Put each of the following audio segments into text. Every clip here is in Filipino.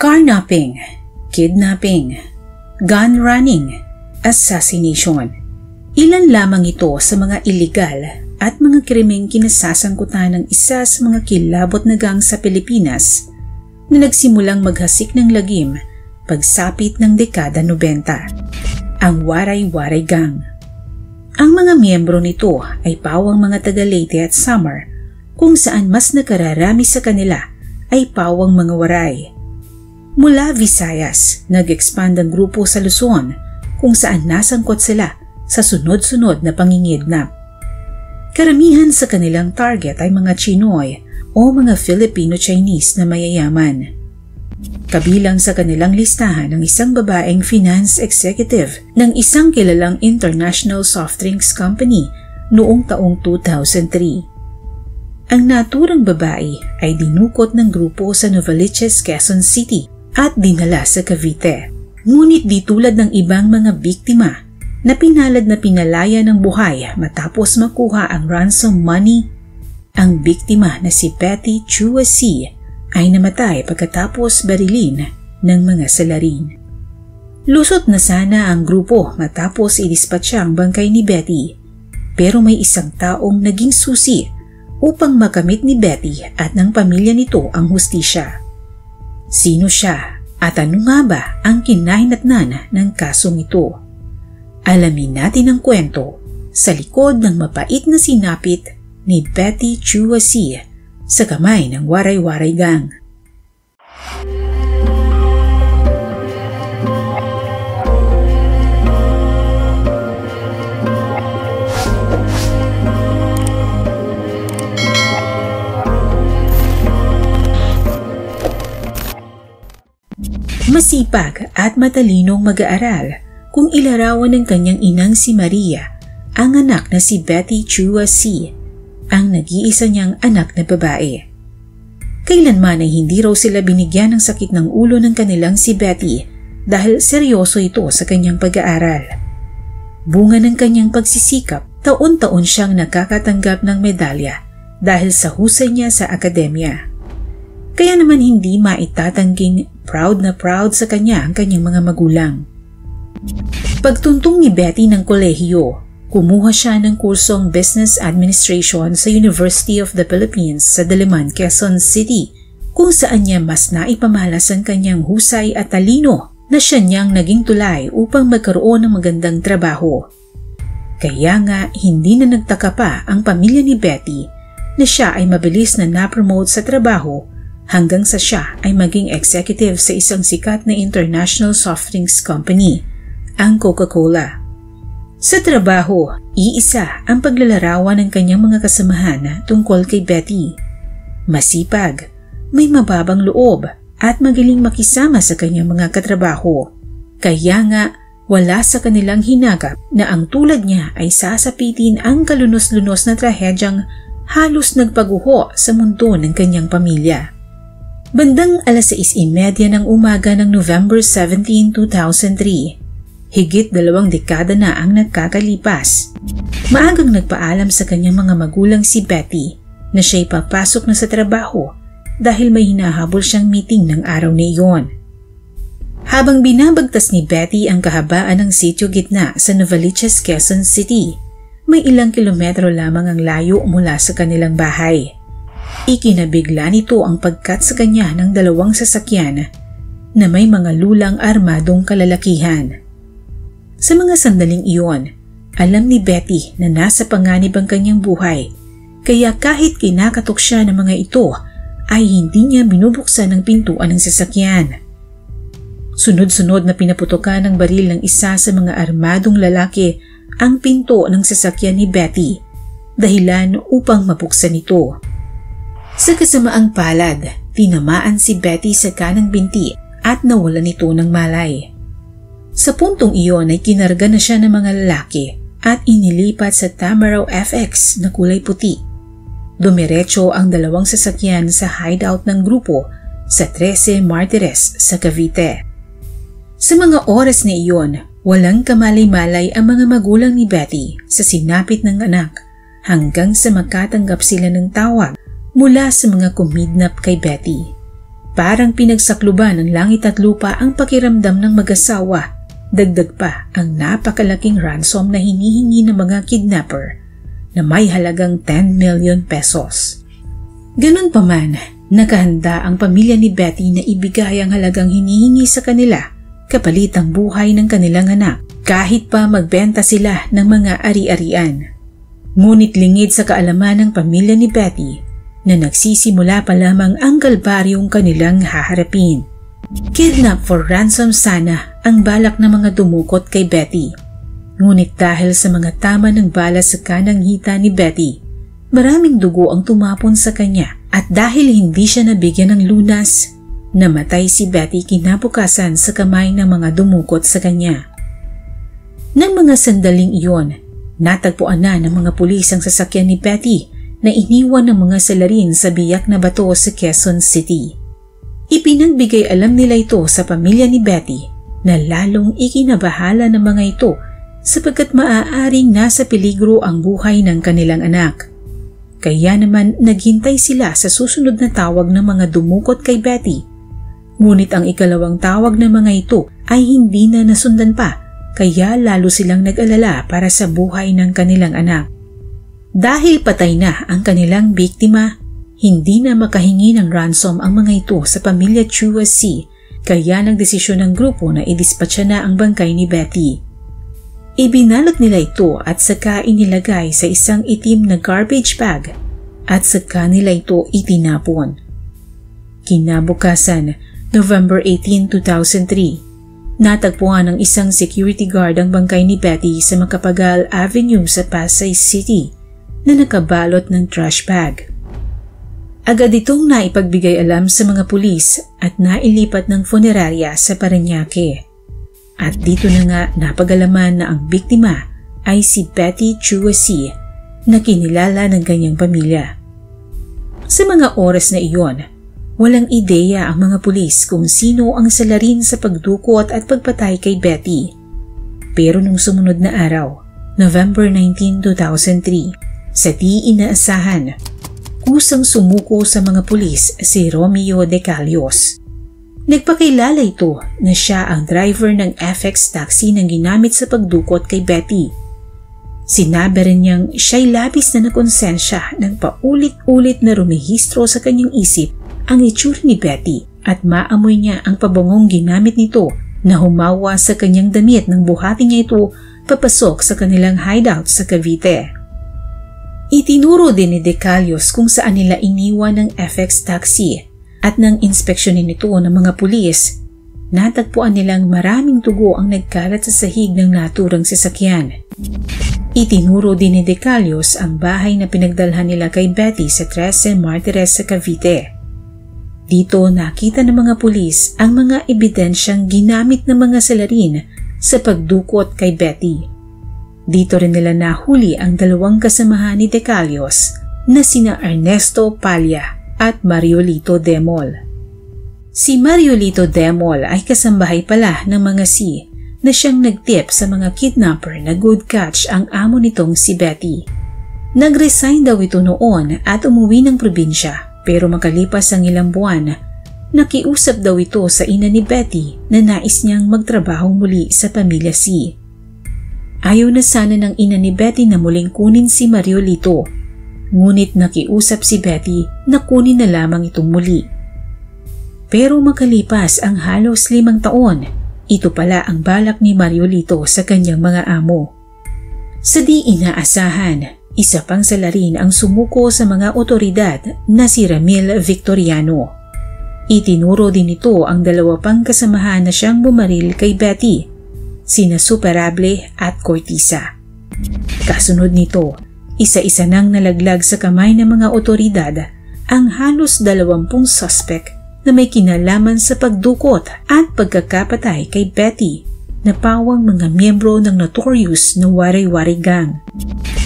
Carnapping, kidnapping, gun running, assassination. Ilan lamang ito sa mga illegal at mga krimeng kinasasangkutan ng isa sa mga kilabot na gang sa Pilipinas na nagsimulang maghasik ng lagim pagsapit ng dekada 90, ang Waray-Waray Gang. Ang mga miyembro nito ay pawang mga taga Leyte at Samar, kung saan mas nakararami sa kanila ay pawang mga waray. Mula Visayas, nag-expand ang grupo sa Luzon kung saan nasangkot sila sa sunod-sunod na pangingidnap. Karamihan sa kanilang target ay mga Chinoy o mga Filipino-Chinese na mayayaman. Kabilang sa kanilang listahan ang isang babaeng finance executive ng isang kilalang international soft drinks company noong taong 2003. Ang naturang babae ay dinukot ng grupo sa Novaliches, Quezon City at dinala sa Cavite. Ngunit di tulad ng ibang mga biktima na pinalad na pinalaya ng buhay matapos makuha ang ransom money, ang biktima na si Betty Chua C ay namatay pagkatapos barilin ng mga salarin. Lusot na sana ang grupo matapos idispatcha ang bangkay ni Betty, pero may isang taong naging susi upang makamit ni Betty at ng pamilya nito ang hustisya. Sino siya at ano nga ba ang kinahinatnan ng kasong ito? Alamin natin ang kwento sa likod ng mapait na sinapit ni Betty Chua C sa kamay ng Waray-Waray Gang. Masipag at matalinong mag-aaral kung ilarawan ng kanyang inang si Maria, ang anak na si Betty Chua C, ang nag-iisa niyang anak na babae. Kailanman ay hindi raw sila binigyan ng sakit ng ulo ng kanilang si Betty dahil seryoso ito sa kanyang pag-aaral. Bunga ng kanyang pagsisikap, taon-taon siyang nakakatanggap ng medalya dahil sa husay niya sa akademya. Kaya naman hindi maitatangging proud na proud sa kanya ang kanyang mga magulang. Pagtuntong ni Betty ng kolehiyo, kumuha siya ng kursong Business Administration sa University of the Philippines sa Diliman, Quezon City, kung saan niya mas naipamalas ang kanyang husay at talino na siya niyang naging tulay upang magkaroon ng magandang trabaho. Kaya nga hindi na nagtaka pa ang pamilya ni Betty na siya ay mabilis na na-promote sa trabaho hanggang sa siya ay maging executive sa isang sikat na international soft drinks company, ang Coca-Cola. Sa trabaho, iisa ang paglalarawan ng kanyang mga kasamahan tungkol kay Betty. Masipag, may mababang loob at magaling makisama sa kanyang mga katrabaho. Kaya nga, wala sa kanilang hinagap na ang tulad niya ay sasapitin ang kalunos-lunos na trahedyang halos nagpaguho sa mundo ng kanyang pamilya. Bandang 6:30 ng umaga ng November 17, 2003, higit 2 dekada na ang nagkakalipas. Maagang nagpaalam sa kanyang mga magulang si Betty na siya'y papasok na sa trabaho dahil may hinahabol siyang meeting ng araw na iyon. Habang binabagtas ni Betty ang kahabaan ng sitio gitna sa Novaliches, Quezon City, may ilang kilometro lamang ang layo mula sa kanilang bahay. Ikinabigla nito ang pagkat sa kanya ng 2 sasakyan na may mga lulang armadong kalalakihan. Sa mga sandaling iyon, alam ni Betty na nasa panganib ang kanyang buhay, kaya kahit kinakatok siya ng mga ito, ay hindi niya binubuksan ang pintuan ng sasakyan. Sunod-sunod na pinaputokan ng baril ng isa sa mga armadong lalaki ang pinto ng sasakyan ni Betty, dahilan upang mabuksan ito. Sa kasamaang palad, tinamaan si Betty sa kanang binti at nawalan ito ng malay. Sa puntong iyon ay kinarga na siya ng mga lalaki at inilipat sa Tamaraw FX na kulay puti. Dumiretso ang 2 sasakyan sa hideout ng grupo sa 13 Martires sa Cavite. Sa mga oras na iyon, walang kamalay-malay ang mga magulang ni Betty sa sinapit ng anak hanggang sa makatanggap sila ng tawag mula sa mga kumidnap kay Betty. Parang pinagsakluban ng langit at lupa ang pakiramdam ng mag-asawa. Dagdag pa ang napakalaking ransom na hinihingi ng mga kidnapper na may halagang 10 million pesos. Ganun pa man, nakahanda ang pamilya ni Betty na ibigay ang halagang hinihingi sa kanila kapalit ang buhay ng kanilang anak kahit pa magbenta sila ng mga ari-arian. Ngunit lingid sa kaalaman ng pamilya ni Betty na nagsisimula pa lamang ang kalbaryong kanilang haharapin. Kidnap for ransom sana ang balak ng mga dumukot kay Betty. Ngunit dahil sa mga tama ng bala sa kanang hita ni Betty, maraming dugo ang tumapon sa kanya at dahil hindi siya nabigyan ng lunas, namatay si Betty kinabukasan sa kamay ng mga dumukot sa kanya. Nang mga sandaling iyon, natagpuan na ng mga pulis ang sasakyan ni Betty na iniwan ng mga salarin sa biyak na bato sa Quezon City. Ipinagbigay alam nila ito sa pamilya ni Betty na lalong ikinabahala ng mga ito sapagkat maaaring nasa peligro ang buhay ng kanilang anak. Kaya naman naghintay sila sa susunod na tawag ng mga dumukot kay Betty. Ngunit ang ikalawang tawag ng mga ito ay hindi na nasundan pa, kaya lalo silang nag-alala para sa buhay ng kanilang anak. Dahil patay na ang kanilang biktima, hindi na makahingi ng ransom ang mga ito sa pamilya Chua C, kaya nagdesisyon ng grupo na idispatcha na ang bangkay ni Betty. Ibinalot nila ito at saka inilagay sa isang itim na garbage bag at saka nila ito itinapon. Kinabukasan, November 18, 2003, natagpuan ng isang security guard ang bangkay ni Betty sa Macapagal Avenue sa Pasay City na nakabalot ng trash bag. Agad itong naipagbigay alam sa mga pulis at nailipat ng funeraria sa Parañaque. At dito na nga napagalaman na ang biktima ay si Betty Chua C na kinilala ng kanyang pamilya. Sa mga oras na iyon, walang ideya ang mga pulis kung sino ang salarin sa pagdukot at pagpatay kay Betty. Pero nung sumunod na araw, November 19, 2003, sa di inaasahan, kusang sumuko sa mga pulis si Romeo De Calios. Nagpakilala ito na siya ang driver ng FX taxi na ginamit sa pagdukot kay Betty. Sinabi rin niyang siya'y labis na nakonsensya nang paulit-ulit na rumehistro sa kanyang isip ang itsura ni Betty at maamoy niya ang pabangong ginamit nito na humawa sa kanyang damit nang buhatin niya ito papasok sa kanilang hideout sa Cavite. Itinuro din ni De Calios kung saan nila iniwan ng FX taxi. At nang inspeksyonin ito ng mga pulis, natagpuan nilang maraming dugo ang nagkalat sa sahig ng naturang sasakyan. Itinuro din ni De Calios ang bahay na pinagdalhan nila kay Betty sa 13 Martires sa Cavite. Dito nakita ng mga pulis ang mga ebidensyang ginamit ng mga salarin sa pagdukot kay Betty. Dito rin nila nahuli ang dalawang kasamahan ni De Calios na sina Ernesto Palya at Mariolito Demol. Si Mariolito Demol ay kasambahay pala ng mga C na siyang nagtip sa mga kidnapper na good catch ang amo nitong si Betty. Nag-resign daw ito noon at umuwi ng probinsya pero makalipas ang ilang buwan, nakiusap daw ito sa ina ni Betty na nais niyang magtrabaho muli sa pamilya C. Ayaw na sana ng ina ni Betty na muling kunin si Mariolito. Ngunit nakiusap si Betty na kunin na lamang itong muli. Pero makalipas ang halos 5 taon, ito pala ang balak ni Mariolito sa kanyang mga amo. Sa di inaasahan, isa pang salarin ang sumuko sa mga otoridad na si Ramil Victoriano. Itinuro din ito ang dalawa pang kasamahan na siyang bumaril kay Betty, sina Superable at Cortisa. Kasunod nito, isa-isa nang nalaglag sa kamay ng mga otoridad ang halos 20 suspect na may kinalaman sa pagdukot at pagkakapatay kay Betty na pawang mga miyembro ng notorious na Waray-Waray Gang.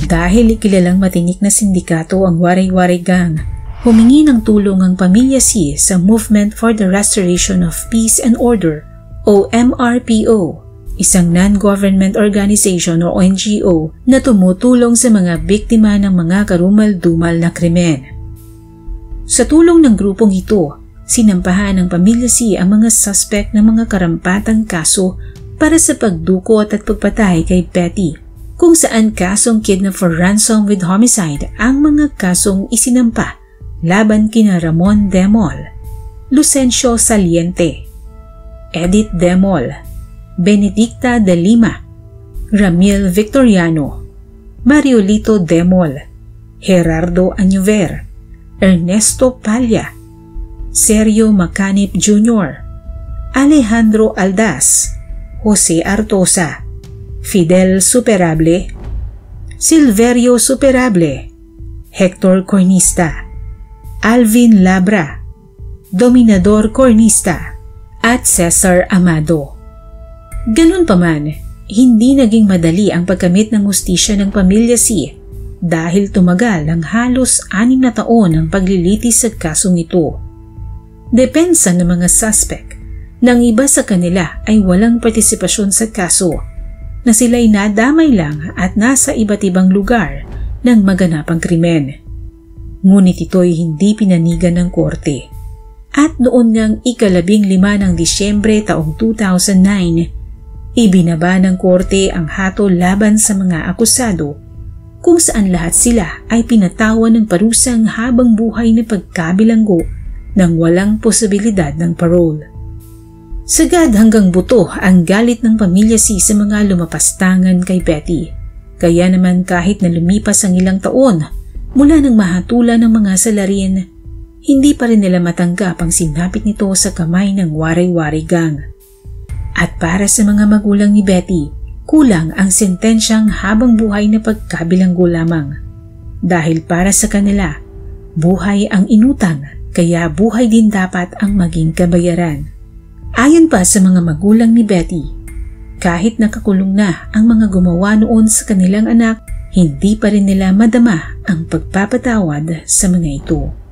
Dahil ikilalang matinik na sindikato ang Waray-Waray Gang, humingi ng tulong ang pamilya C sa Movement for the Restoration of Peace and Order o MRPO, isang non-government organization o NGO na tumutulong sa mga biktima ng mga karumal-dumal na krimen. Sa tulong ng grupong ito, Sinampahan ng pamilya C ang mga suspect ng mga karampatang kaso para sa pagdukot at pagpatay kay Betty, kung saan kasong kidnap for ransom with homicide ang mga kasong isinampa laban kina Ramon Demol, Lucencio Saliente, Edith Demol, Benedicta de Lima, Ramil Victoriano, Mariolito Demol, Gerardo Añuver, Ernesto Palla, Sergio Macanip Jr., Alejandro Aldas, Jose Artosa, Fidel Superable, Silverio Superable, Hector Cornista, Alvin Labra, Dominador Cornista, at Cesar Amado. Ganun pa man, hindi naging madali ang pagkamit ng hustisya ng pamilya C dahil tumagal ang halos 6 na taon ang paglilitis sa kasong ito. Depensa ng mga suspect nang iba sa kanila ay walang partisipasyon sa kaso, na sila'y nadamay lang at nasa iba't ibang lugar ng maganapang krimen. Ngunit ito'y hindi pinanigan ng korte. At noon ngang 15 ng Disyembre taong 2009, ibinaba ng korte ang hatol laban sa mga akusado, kung saan lahat sila ay pinatawan ng parusang habang buhay na pagkabilanggo nang walang posibilidad ng parole. Sagad hanggang buto ang galit ng pamilya C sa mga lumapastangan kay Betty. Kaya naman kahit na lumipas ang ilang taon mula nang mahatulan ng mga salarin, hindi pa rin nila matanggap ang sinapit nito sa kamay ng waray-wari gang. At para sa mga magulang ni Betty, kulang ang sentensyang habang buhay na pagkabilanggo lamang. Dahil para sa kanila, buhay ang inutang, kaya buhay din dapat ang maging kabayaran. Ayon pa sa mga magulang ni Betty, kahit nakakulong na ang mga gumawa noon sa kanilang anak, hindi pa rin nila madama ang pagpapatawad sa mga ito.